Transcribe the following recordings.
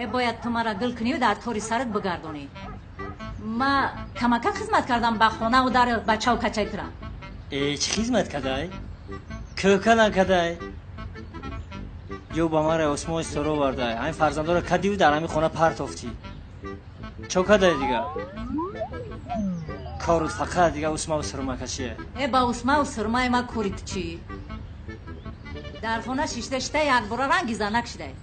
باید تو مرا گل کنی و در طوری سرت بگردونی. ما کمکت خدمت کردم با خونه و در بچه و کچه ترم. چی خدمت کردای؟ که نکردای؟ یو با ما را اسمو استرو بردای. این فرزنده را کدی و در همین خونه پرت افتی. چو کردای دیگه؟ کارت فقط دیگه اسمه و سرما کشیه. با اسمه و سرمای ما کورید چی؟ در خونه شیشته یک برا رنگی زنک شده.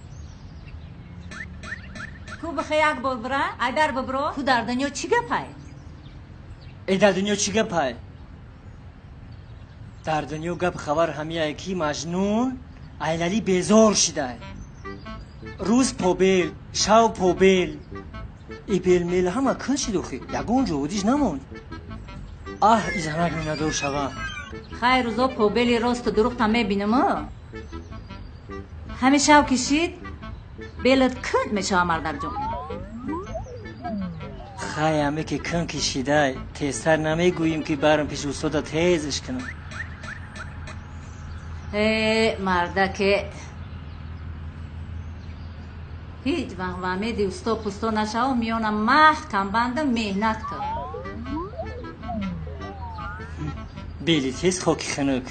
کو بخی یک بار برا؟ ای در ببرو؟ کو در دنیا چی گپای؟ ای در دنیا چی گپای؟ در دنیا گپ خبر همیه کی مجنون ایلالی بیزار شده. روز پوبیل، شو پوبیل. ای بیل میل همه کن شد خی. یکون جودیش نموند. ای زنک می ندور شوه. خیر روزا پوبیلی راست و دروغ تا میبینم. همیشه او کشید بیلت کند میشه مردک جون. خیلی همه که کن کشیده تیزتر نمیگوییم که برم پیش استادا تیزش کنم. مردک هیچ وقت ومیدی استا پستا نشه و میانم محکم بندم مهنت کرد. بیلی تیز خاکی خنک